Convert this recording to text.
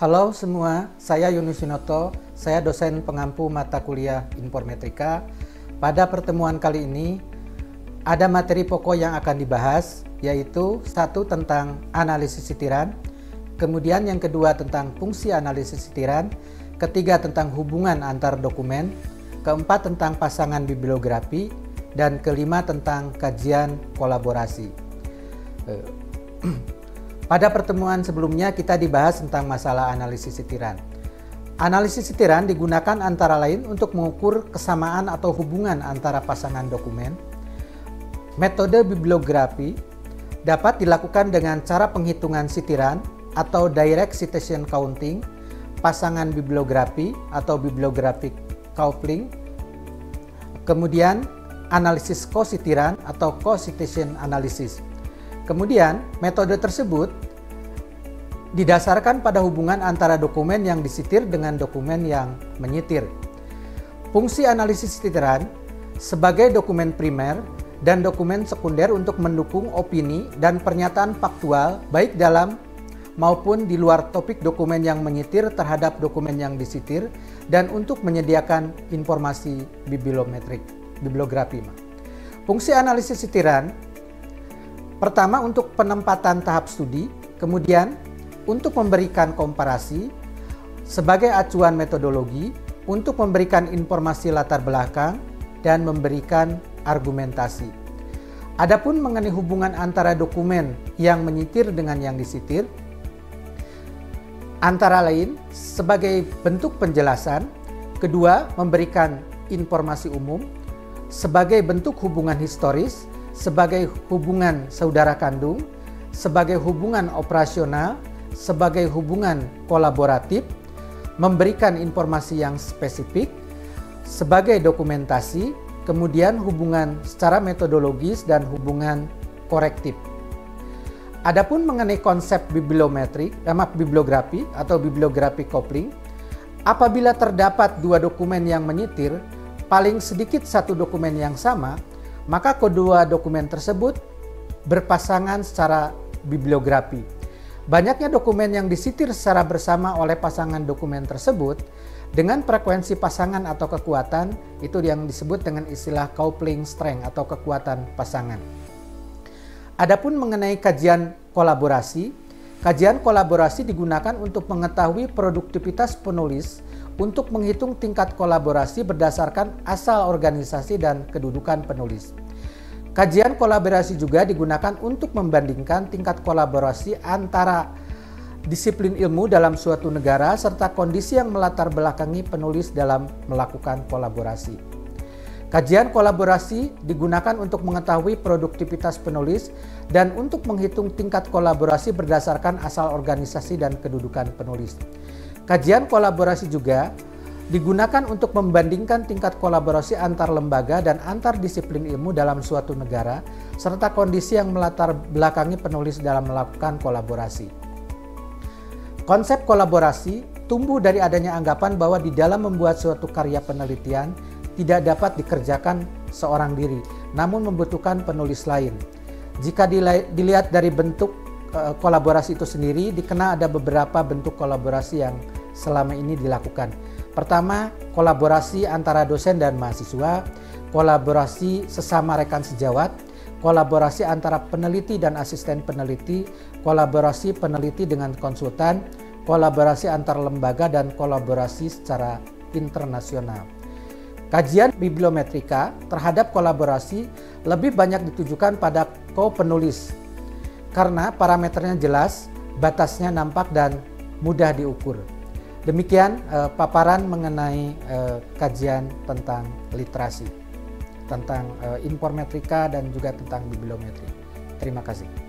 Halo semua, saya Yunus Sinoto, saya dosen pengampu mata kuliah Informetrika. Pada pertemuan kali ini, ada materi pokok yang akan dibahas, yaitu satu tentang analisis sitiran, kemudian yang kedua tentang fungsi analisis sitiran, ketiga tentang hubungan antar dokumen, keempat tentang pasangan bibliografi, dan kelima tentang kajian kolaborasi. Pada pertemuan sebelumnya kita dibahas tentang masalah analisis sitiran. Analisis sitiran digunakan antara lain untuk mengukur kesamaan atau hubungan antara pasangan dokumen. Metode bibliografi dapat dilakukan dengan cara penghitungan sitiran atau direct citation counting, pasangan bibliografi atau bibliographic coupling, kemudian analisis co-sitiran atau co-citation analysis. Kemudian, metode tersebut didasarkan pada hubungan antara dokumen yang disitir dengan dokumen yang menyitir. Fungsi analisis sitiran sebagai dokumen primer dan dokumen sekunder untuk mendukung opini dan pernyataan faktual baik dalam maupun di luar topik dokumen yang menyitir terhadap dokumen yang disitir dan untuk menyediakan informasi bibliografi. Fungsi analisis sitiran pertama untuk penempatan tahap studi, kemudian untuk memberikan komparasi sebagai acuan metodologi, untuk memberikan informasi latar belakang, dan memberikan argumentasi. Adapun mengenai hubungan antara dokumen yang menyitir dengan yang disitir, antara lain sebagai bentuk penjelasan, kedua memberikan informasi umum, sebagai bentuk hubungan historis, sebagai hubungan saudara kandung, sebagai hubungan operasional, sebagai hubungan kolaboratif, memberikan informasi yang spesifik, sebagai dokumentasi, kemudian hubungan secara metodologis dan hubungan korektif. Adapun mengenai konsep bibliografi atau bibliographic coupling, apabila terdapat dua dokumen yang menyitir, paling sedikit satu dokumen yang sama, maka kedua dokumen tersebut berpasangan secara bibliografi. Banyaknya dokumen yang disitir secara bersama oleh pasangan dokumen tersebut dengan frekuensi pasangan atau kekuatan, itu yang disebut dengan istilah coupling strength atau kekuatan pasangan. Adapun mengenai kajian kolaborasi digunakan untuk mengetahui produktivitas penulis untuk menghitung tingkat kolaborasi berdasarkan asal organisasi dan kedudukan penulis. Kajian kolaborasi juga digunakan untuk membandingkan tingkat kolaborasi antara disiplin ilmu dalam suatu negara serta kondisi yang melatar belakangi penulis dalam melakukan kolaborasi. Kajian kolaborasi digunakan untuk mengetahui produktivitas penulis dan untuk menghitung tingkat kolaborasi berdasarkan asal organisasi dan kedudukan penulis. Kajian kolaborasi juga digunakan untuk membandingkan tingkat kolaborasi antar lembaga dan antar disiplin ilmu dalam suatu negara, serta kondisi yang melatar belakangi penulis dalam melakukan kolaborasi. Konsep kolaborasi tumbuh dari adanya anggapan bahwa di dalam membuat suatu karya penelitian tidak dapat dikerjakan seorang diri, namun membutuhkan penulis lain. Jika dilihat dari bentuk kolaborasi itu sendiri, dikenal ada beberapa bentuk kolaborasi yang selama ini dilakukan. Pertama, kolaborasi antara dosen dan mahasiswa, kolaborasi sesama rekan sejawat, kolaborasi antara peneliti dan asisten peneliti, kolaborasi peneliti dengan konsultan, kolaborasi antar lembaga, dan kolaborasi secara internasional. Kajian bibliometrika terhadap kolaborasi lebih banyak ditujukan pada co-penulis karena parameternya jelas, batasnya nampak dan mudah diukur. Demikian paparan mengenai kajian tentang literasi, tentang informetrika dan juga tentang bibliometri. Terima kasih.